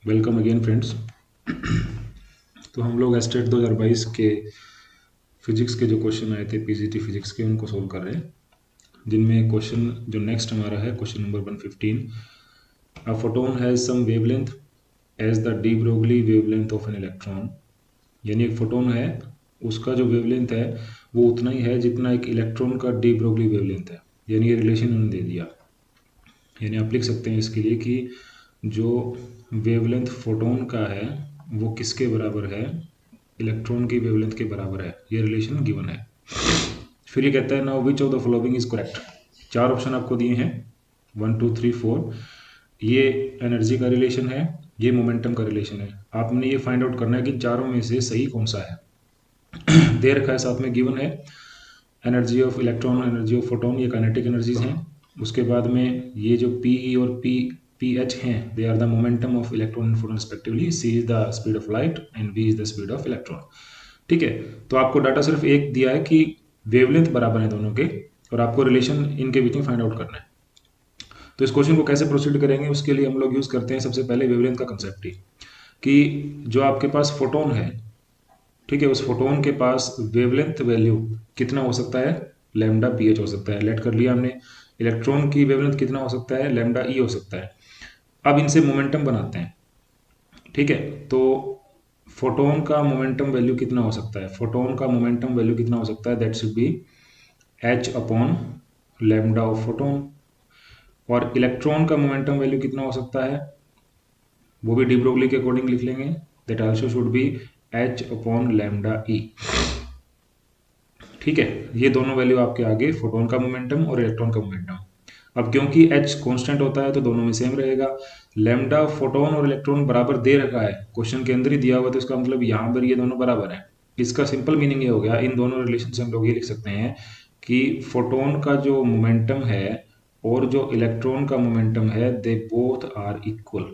Welcome again friends. तो हम लोग एस्टेट 2022 के फिजिक्स के जो क्वेश्चन आए थे पीजीटी फिजिक्स के उनको सोल्व कर रहे हैं, जिनमें क्वेश्चन जो नेक्स्ट हमारा है question number 115। A photon has some wavelength as the de Broglie wavelength of an electron. यानी एक फोटोन है, उसका जो वेवलेंथ है वो उतना ही है जितना एक इलेक्ट्रॉन का डी ब्रोगली वेवलेंथ है। यानी ये रिलेशन उन्होंने दे दिया। यानी आप लिख सकते हैं इसके लिए कि जो वेवलेंथ फोटोन का है वो किसके बराबर है, इलेक्ट्रॉन की वेवलेंथ के बराबर है। ये रिलेशन गिवन है। फिर ये कहता है now which of the following is correct. चार ऑप्शन आपको दिए हैं 1 2 3 4। ये एनर्जी का रिलेशन है, ये मोमेंटम का रिलेशन है। आपने ये फाइंड आउट करना है कि चारों में से सही कौन सा है। दे रखा है साथ में, गिवन है energy of electron, energy of photon, ये काइनेटिक एनर्जीज हैं। उसके बाद में ये जो पी ई और पी एच हैं, they are the momentum of electron and photon respectively. C is the speed of light and V is the speed of electron. ठीक है, तो आपको डाटा सिर्फ एक दिया है कि वेवलेंथ बराबर है दोनों के, और आपको रिलेशन इनके बीच में फाइंड आउट करना है। तो इस क्वेश्चन को कैसे प्रोसीड करेंगे, उसके लिए हम लोग यूज करते हैं सबसे पहले वेवलेंथ का कंसेप्ट ही, कि जो आपके पास फोटोन है, ठीक है, उस फोटोन के पास वेवलेंथ वैल्यू कितना हो सकता है, लैम्डा पी एच हो सकता है। लेट कर लिया हमने। इलेक्ट्रॉन की वेवलेंथ कितना हो सकता है, लैम्डा ई हो सकता है। अब इनसे मोमेंटम बनाते हैं। ठीक है, तो फोटोन का मोमेंटम वैल्यू कितना हो सकता है, फोटोन का मोमेंटम वैल्यू कितना हो सकता है, that should be H upon lambda of photon. और इलेक्ट्रॉन का मोमेंटम वैल्यू कितना हो सकता है, वो भी डी ब्रोगली के अकॉर्डिंग लिख लेंगे, that also should be H upon lambda E. ठीक है, ये दोनों वैल्यू आपके आगे, फोटोन का मोमेंटम और इलेक्ट्रॉन का मोमेंटम। अब क्योंकि h कांस्टेंट होता है तो दोनों में सेम रहेगा। लैम्डा फोटोन और इलेक्ट्रॉन बराबर दे रखा है, क्वेश्चन के अंदर ही दिया हुआ है, तो इसका मतलब यहाँ पर ये दोनों बराबर है। इसका सिंपल मीनिंग ये हो गया, इन दोनों रिलेशन से हम लोग ये लिख सकते हैं कि फोटोन का जो मोमेंटम है और जो इलेक्ट्रॉन का मोमेंटम है, दे बोथ आर इक्वल।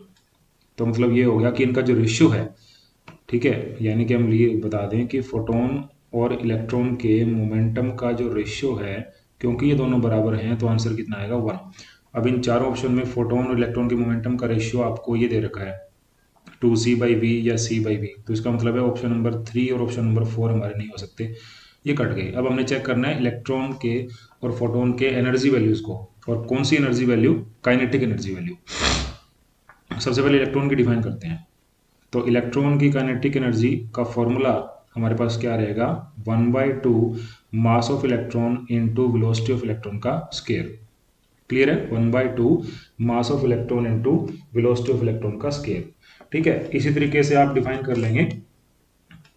तो मतलब ये हो गया कि इनका जो रेशियो है, ठीक है, यानी कि हम ये बता दें कि फोटोन और इलेक्ट्रॉन के मोमेंटम का जो रेशियो है, क्योंकि ये दोनों बराबर हैं तो आंसर कितना आएगा, 1। अब इन चारों ऑप्शन में फोटोन और इलेक्ट्रॉन के मोमेंटम का रेशियो आपको ये दे रखा है 2c/v या c/v। तो इसका मतलब है ऑप्शन नंबर 3 और ऑप्शन नंबर 4 हमारे नहीं हो सकते, ये कट गए। अब हमने चेक करना है इलेक्ट्रॉन के और फोटोन के एनर्जी वैल्यूज को, और कौन सी energy value, kinetic energy value. सबसे पहले इलेक्ट्रॉन की डिफाइन करते हैं। तो इलेक्ट्रॉन की काइनेटिक एनर्जी का फॉर्मूला हमारे पास क्या रहेगा, 1/2 mass of electron into velocity of electron का स्केयर। क्लियर है, 1/2 mass of electron into velocity of electron का स्केयर। ठीक है, इसी तरीके से आप डिफाइन कर लेंगे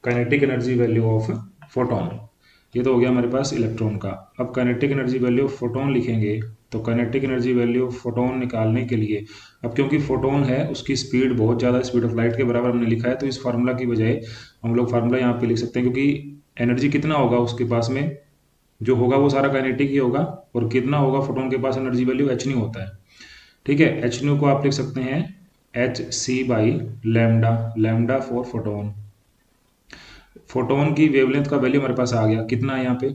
kinetic energy value of photon. ये तो हो गया हमारे पास इलेक्ट्रॉन का। अब kinetic energy value of photon लिखेंगे, तो kinetic energy value of photon निकालने के लिए, अब क्योंकि फोटोन है उसकी स्पीड बहुत ज़्यादा, स्पीड ऑफ लाइट के बराबर हमने लिखा है, तो इस फार्मूला की बजाय हम लोग फार्मूला यहाँ पे लिख सकते हैं, क्योंकि एनर्जी कितना होगा उसके पास में, जो होगा वो सारा काइनेटिक ही होगा, और कितना होगा फोटोन के पास एनर्जी वैल्यू, एच न्यू होता है। ठीक है, एच न्यू को आप लिख सकते हैं H C by lambda, lambda for photon. Photon की वेवलेंथ का वैल्यू हमारे पास आ गया, कितना है यहाँ पे,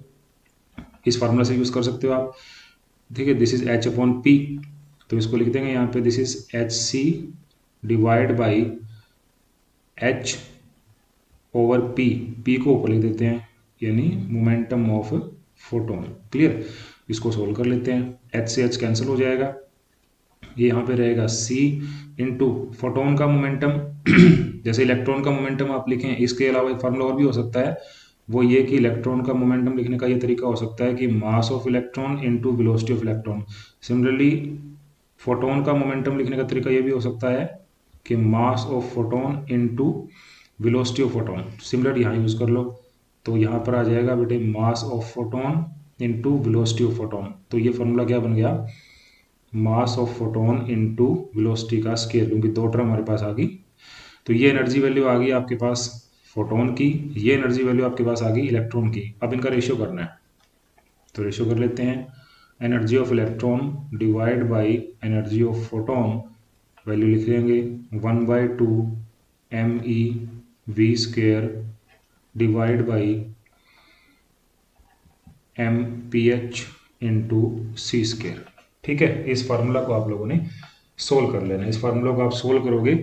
इस फार्मूला से यूज कर सकते हो आप। ठीक है, this is H upon P, तो इसको लिख देंगे यहाँ पे, this is H C divide by H over P, P को ऊपर लिख देते हैं, यानी मोमेंटम ऑफ फोटोन। क्लियर, इसको सोल्व कर लेते हैं, एच से एच कैंसिल हो जाएगा, ये यहाँ पे रहेगा c इंटू फोटोन का मोमेंटम। जैसे इलेक्ट्रॉन का मोमेंटम आप लिखें, इसके अलावा एक फार्मूला और भी हो सकता है, वो ये कि इलेक्ट्रॉन का मोमेंटम लिखने का ये तरीका हो सकता है कि mass of electron into velocity of electron. Similarly photon का मोमेंटम लिखने का तरीका ये भी हो सकता है कि mass of photon into velocity of photon. Similar यहाँ यूज कर लो, तो यहाँ पर आ जाएगा बेटे mass of photon into velocity of photon. तो ये फार्मूला क्या बन गया, mass of photon into velocity का स्केयर, क्योंकि दो टर्म हमारे पास आ गई। तो ये एनर्जी वैल्यू आ गई आपके पास फोटोन की, ये एनर्जी वैल्यू आपके पास आ गई इलेक्ट्रॉन की। अब इनका रेशियो करना है, तो रेशियो कर लेते हैं, energy of electron divide by energy of photon, value लिख लेंगे 1/2 MEV square divide by MPH into C square. ठीक है, इस फार्मूला को आप लोगों ने सोल्व कर लेना है। इस फार्मूला को आप सोल्व करोगे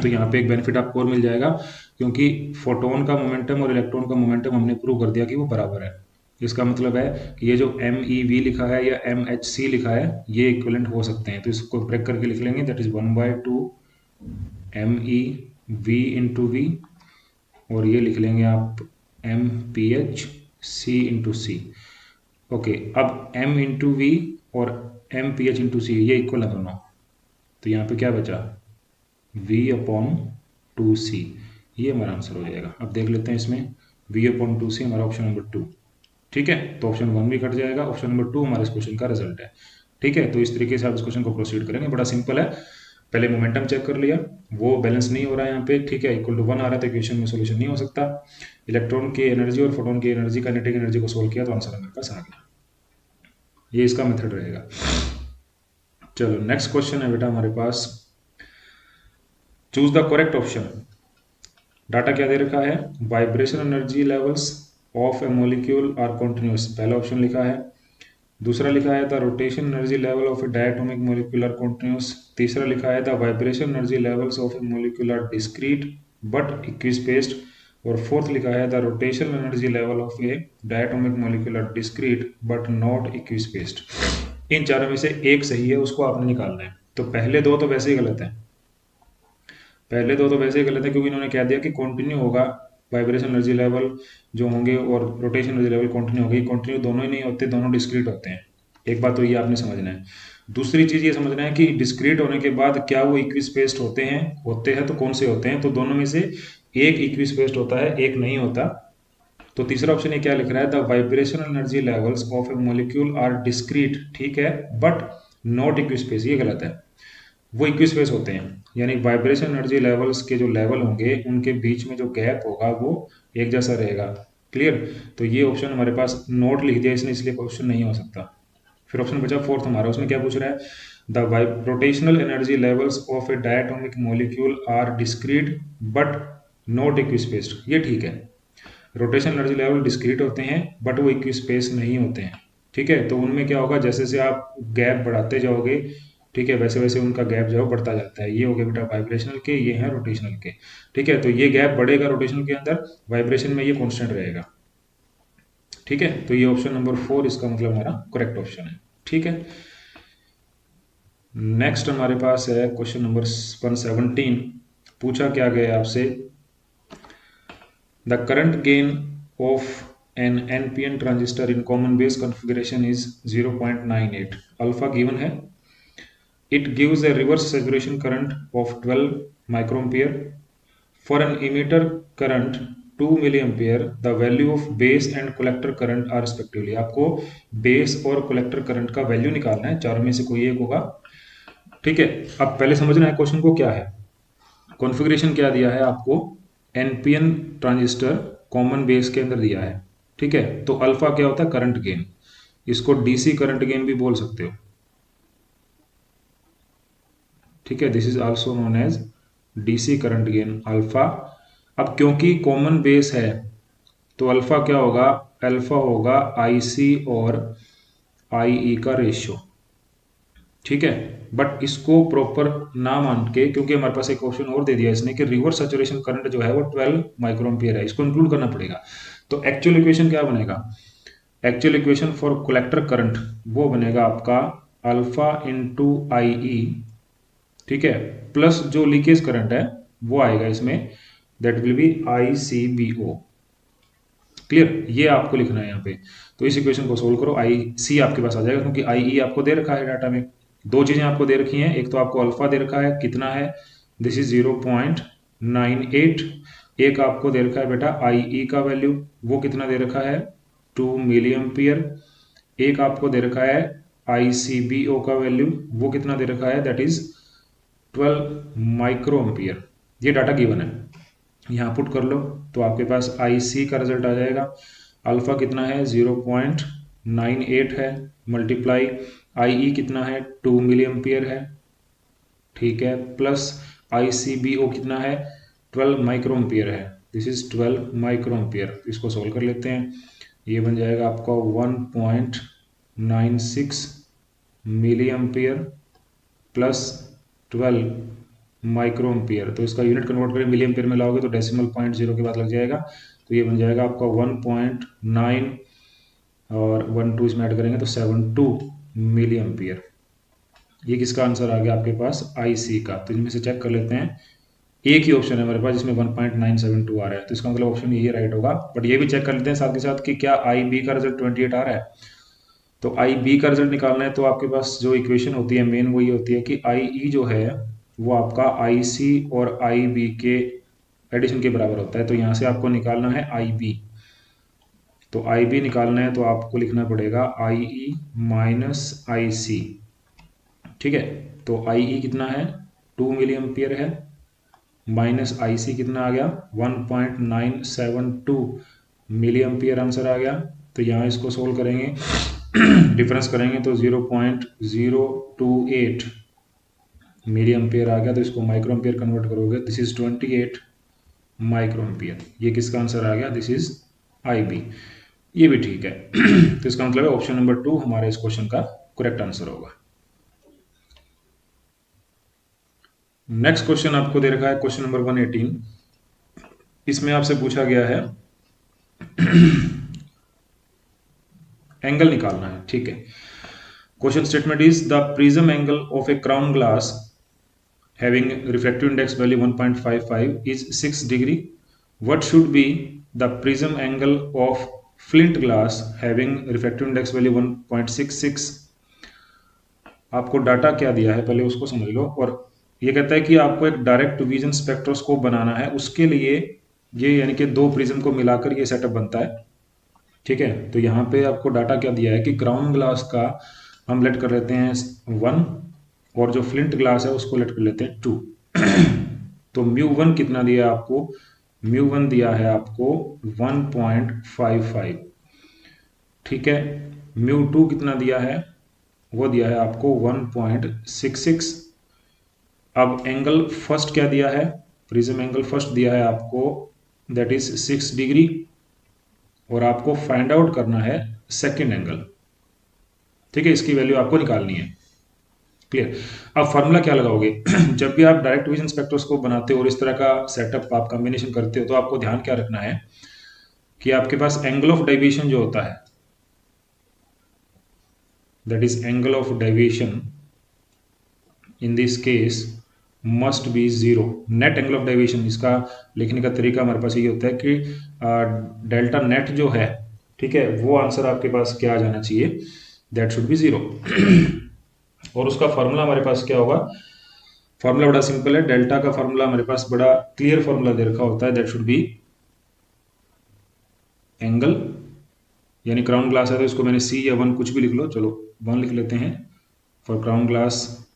तो यहाँ पे एक बेनिफिट आपको और मिल जाएगा, क्योंकि फोटोन का मोमेंटम और इलेक्ट्रॉन का मोमेंटम हमने प्रूव कर दिया कि वो बराबर है। इसका मतलब है कि ये जो MEV लिखा है या MHC लिखा है, ये इक्विवेलेंट हो सकते हैं। तो इसको ब्रेक करके लिख लेंगे, that is 1/2 MEV into V, और ये लिख लेंगे आप MPH C into C. Okay, अब M इंटू वी और MPH इंटू सी ये इक्वल है दोनों, तो यहाँ पे क्या बचा, V/2C, ये हमारा आंसर हो जाएगा। अब देख लेते हैं इसमें, V/2C हमारा ऑप्शन नंबर 2। ठीक है, तो ऑप्शन 1 भी कट जाएगा, ऑप्शन नंबर 2 हमारे इस क्वेश्चन का रिजल्ट है। ठीक है, तो इस तरीके से आप इस क्वेश्चन को प्रोसीड करेंगे, बड़ा सिंपल है। पहले मोमेंटम चेक कर लिया, वो बैलेंस नहीं हो रहा है यहाँ पे, ठीक है, इक्वल टू 1 आ रहा है, तो इक्वेशन में सोल्यूशन नहीं हो सकता। इलेक्ट्रॉन की एनर्जी और फोटोन की एनर्जी, काइनेटिक एनर्जी को सोल्व किया तो आंसर हमारे पास आ गया। ये इसका मेथड रहेगा। चलो नेक्स्ट क्वेश्चन है बेटा हमारे पास, choose the correct option. Data क्या दे रखा है, vibration energy levels of a molecule are continuous, पहला ऑप्शन लिखा है। दूसरा लिखा है the rotation energy level of a diatomic molecule are continuous. तीसरा लिखा है the vibration energy levels of a molecule are discrete but equispaced. और फोर्थ लिखा है the rotation energy level of a diatomic molecule are discrete but not इक्विस्पेस्ड। इन चारों में से एक सही है, उसको आपने निकालना है। तो पहले दो तो वैसे ही गलत है, पहले दो तो वैसे ही गलत है, क्योंकि इन्होंने कह दिया कि कंटिन्यू होगा वाइब्रेशन एनर्जी लेवल जो होंगे और रोटेशन एनर्जी लेवल कंटिन्यू होगी। कंटिन्यू दोनों ही नहीं होते, दोनों डिस्क्रीट होते हैं। एक बात तो ये आपने समझना है। दूसरी चीज ये समझना है कि डिस्क्रीट होने के बाद क्या वो इक्विस्पेस्ड होते हैं तो कौन से होते हैं, तो दोनों में से एक इक्विस्पेस्ड होता है, एक नहीं होता। तो तीसरा ऑप्शन ये क्या लिख रहा है, the vibration energy levels of a molecule are discrete, ठीक है, बट नॉट इक्विस्पेस, ये गलत है। वो इक्विस्पेस होते हैं, यानी वाइब्रेशन एनर्जी लेवल्स के जो लेवल होंगे उनके बीच में जो गैप होगा वो एक जैसा रहेगा। क्लियर, तो ये ऑप्शन हमारे पास नोट लिख दिया इसने, इसलिए क्वेश्चन नहीं हो सकता। फिर ऑप्शन बचा फोर्थ हमारा, उसमें क्या पूछ रहा है, the rotational energy levels of a diatomic molecule are discrete but not equispaced, ये ठीक है। रोटेशन एनर्जी लेवल डिस्क्रीट होते हैं बट वो इक्विस्पेस नहीं होते हैं। ठीक है, तो उनमें क्या होगा, जैसे जैसे आप गैप बढ़ाते जाओगे, ठीक है, वैसे वैसे उनका गैप जो है बढ़ता जाता है। ये हो गया बेटा वाइब्रेशनल के, ये है रोटेशनल के। ठीक है, तो ये गैप बढ़ेगा रोटेशनल के अंदर, वाइब्रेशन में ये कांस्टेंट रहेगा। ठीक है, तो ये ऑप्शन नंबर 4 इसका मतलब हमारा करेक्ट ऑप्शन है। ठीक है, नेक्स्ट हमारे पास है क्वेश्चन नंबर 117। पूछा क्या गया आपसे, the current gain of an NPN transistor in common base configuration is 0.98, alpha given है। It gives a reverse saturation current of 12 microampere. For an emitter current 2 milliampere, the value of base and collector current are respectively. आपको base और collector current का value निकालना है, चारों में से कोई एक होगा। ठीक है, अब पहले समझना है क्वेश्चन को क्या है। कॉन्फ़िगरेशन क्या दिया है आपको, एनपीएन ट्रांजिस्टर कॉमन बेस के अंदर दिया है। ठीक है, तो अल्फा क्या होता है, करंट गेन, इसको डीसी करंट गेन भी बोल सकते हो। ठीक है, this is also known as DC current gain alpha. अब क्योंकि कॉमन बेस है तो अल्फा क्या होगा, अल्फा होगा आईसी और आईई का रेशियो। ठीक है, बट इसको प्रॉपर ना मान के, क्योंकि हमारे पास एक ऑप्शन और दे दिया इसने कि रिवर्स सैचुरेशन करंट जो है वो 12 माइक्रोएम्पियर है, इसको इंक्लूड करना पड़ेगा। तो एक्चुअल इक्वेशन क्या बनेगा, actual equation for collector current वो बनेगा आपका अल्फा इंटू आई ई, ठीक है, प्लस जो लीकेज करंट है वो आएगा इसमें, that will be I C B O. Clear, ये आपको लिखना है यहाँ पे। तो इस इक्वेशन को सोल्व करो, आई सी आपके पास आ जाएगा, क्योंकि आई ई आपको दे रखा है डाटा में। दो चीजें आपको दे रखी हैं, एक तो आपको अल्फा दे रखा है कितना है, दिस इज 0.98। एक आपको दे रखा है बेटा आई ई का वैल्यू, वो कितना दे रखा है 2 मिली एम्पियर। एक आपको दे रखा है आई सी बी ओ का वैल्यू, वो कितना दे रखा है, दैट इज 12 माइक्रो एम्पियर। ये डाटा गिवन है, यहाँ पुट कर लो तो आपके पास आई सी का रिजल्ट आ जाएगा। अल्फा कितना है 0.98 है, मल्टीप्लाई आई ई कितना है 2 मिली एम्पियर है, ठीक है, प्लस आई सी बी ओ कितना है 12 माइक्रो एम्पियर है, दिस इज 12 माइक्रो एम्पियर। इसको सोल्व कर लेते हैं, ये बन जाएगा आपका 1.96 milli ampere plus 12 micro ampere. तो इसका यूनिट कन्वर्ट करें मिली एम्पियर में लाओगे तो डेसिमल पॉइंट 0 के बाद लग जाएगा, तो ये बन जाएगा आपका 1.9 और 1 2 इसमें ऐड करेंगे तो 72 मिली एम्पियर। ये किसका आंसर आ गया आपके पास, IC का। तो इनमें से चेक कर लेते हैं, एक ही ऑप्शन है हमारे पास जिसमें 1.972 आ रहा है, तो इसका मतलब ऑप्शन ये राइट होगा। बट ये भी चेक कर लेते हैं साथ के साथ कि क्या IB का रिजल्ट 28 आ रहा है। तो IB का रिजल्ट निकालना है तो आपके पास जो इक्वेशन होती है मेन वो ये होती है कि IE जो है वो आपका IC और IB के एडिशन के बराबर होता है। तो यहाँ से आपको निकालना है IB, तो IB निकालना है तो आपको लिखना पड़ेगा IE माइनस IC। ठीक है, तो IE कितना है 2 मिली एम्पियर है, माइनस IC कितना आ गया 1.972 मिली एम्पियर आंसर आ गया। तो यहाँ इसको सोल्व करेंगे डिफरेंस करेंगे तो 0.028 मिली एम्पियर आ गया। तो इसको माइक्रो एम्पियर कन्वर्ट करोगे, दिस इज 28 माइक्रो एम्पियर। ये किसका आंसर आ गया, दिस इज IB। ये भी ठीक है तो इसका मतलब है ऑप्शन नंबर 2 हमारे इस क्वेश्चन का करेक्ट आंसर होगा। नेक्स्ट क्वेश्चन आपको दे रखा है क्वेश्चन नंबर 118। इसमें आपसे पूछा गया है एंगल निकालना है। ठीक है, question statement is the prism angle of A crown glass having refractive index value 1.55 is 6 degree. What should be the prism angle of flint glass having refractive index value 1.66? आपको डाटा क्या दिया है पहले उसको समझ लो। और ये कहता है कि आपको एक डायरेक्ट विजन स्पेक्ट्रोस्कोप बनाना है, उसके लिए ये यानी कि दो प्रिज्म को मिलाकर ये सेटअप बनता है। ठीक है, तो यहाँ पे आपको डाटा क्या दिया है कि क्राउन ग्लास का हम लेट कर लेते हैं 1 और जो फ्लिंट ग्लास है उसको लेट कर लेते हैं 2 तो μ1 कितना दिया है आपको, μ1 दिया है आपको 1.55। ठीक है, μ2 कितना दिया है, वो दिया है आपको 1.66। अब एंगल फर्स्ट क्या दिया है, प्रिज्म एंगल फर्स्ट दिया है आपको दैट इज 6 डिग्री, और आपको फाइंड आउट करना है सेकेंड एंगल। ठीक है, इसकी वैल्यू आपको निकालनी है। क्लियर। अब फार्मूला क्या लगाओगे जब भी आप डायरेक्ट विजन स्पेक्ट्रोस्कोप बनाते हो और इस तरह का सेटअप आप कॉम्बिनेशन करते हो तो आपको ध्यान क्या रखना है कि आपके पास एंगल ऑफ डेविएशन जो होता है that is angle of deviation in this case must be 0। Net angle of deviation, इसका लिखने का तरीका हमारे पास ये होता है कि डेल्टा नेट जो है, ठीक है, वो आंसर आपके पास क्या आ जाना चाहिए, दैट शुड बी 0। और उसका फॉर्मूला हमारे पास क्या होगा, फॉर्मूला बड़ा सिंपल है, डेल्टा का फॉर्मूला हमारे पास बड़ा क्लियर फॉर्मूला दे रखा होता है, दैट शुड बी एंगल, यानी क्राउन ग्लास है तो इसको मैंने C या 1 कुछ भी लिख लो, चलो 1 लिख लेते हैं for crown glass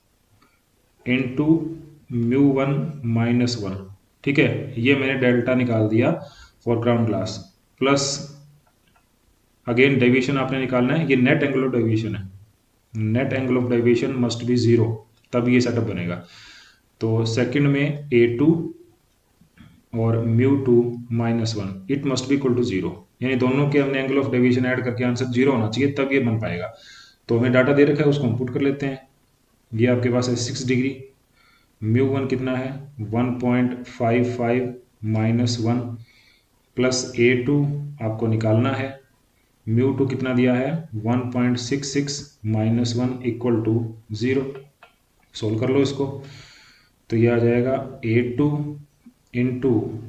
into μ1 minus 1। ठीक है, ये मैंने डेल्टा निकाल दिया for crown glass, plus again deviation आपने निकालना है, ये नेट एंगल ऑफ डेविएशन है, net angle of deviation must be 0 तब ये सेटअप बनेगा। तो सेकंड में A2 और μ2 minus 1 it must be equal to 0, यानी दोनों के हमने एंगल ऑफ डेविएशन ऐड करके आंसर 0 होना चाहिए तब ये बन पाएगा। तो हमें डाटा दे रखा है उसको हम पुट कर लेते हैं। ये आपके पास है 6 डिग्री, μ1 कितना है 1.55 माइनस 1 प्लस A2 आपको निकालना है, μ2 कितना दिया है 1.66 माइनस 1 इक्वल टू 0। सोल्व कर लो इसको, तो ये आ जाएगा A2 into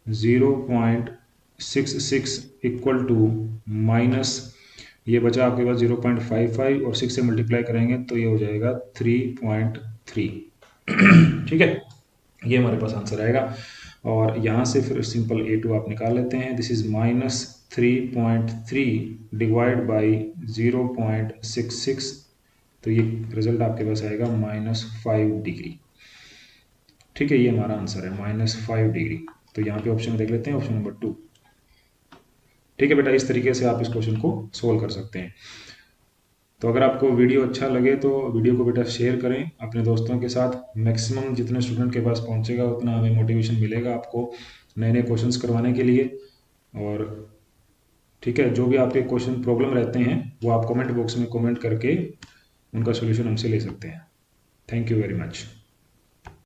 0.66 equal to minus, ये बचा आपके पास 0.55 और 6 से मल्टीप्लाई करेंगे तो ये हो जाएगा 3.3। ठीक है, ये हमारे पास आंसर आएगा। और यहाँ से फिर सिंपल A2 आप निकाल लेते हैं, this is minus 3.3 divide by 0.66, तो ये रिजल्ट आपके पास आएगा -5 डिग्री। ठीक है, ये हमारा आंसर है -5 डिग्री। तो यहाँ पे ऑप्शन देख लेते हैं, ऑप्शन नंबर 2। ठीक है बेटा, इस तरीके से आप इस क्वेश्चन को सोल्व कर सकते हैं। तो अगर आपको वीडियो अच्छा लगे तो वीडियो को बेटा शेयर करें अपने दोस्तों के साथ, मैक्सिमम जितने स्टूडेंट के पास पहुंचेगा उतना हमें मोटिवेशन मिलेगा आपको नए नए क्वेश्चंस करवाने के लिए। और ठीक है, जो भी आपके क्वेश्चन प्रॉब्लम रहते हैं वो आप कमेंट बॉक्स में कमेंट करके उनका सोल्यूशन हमसे ले सकते हैं। Thank you very much.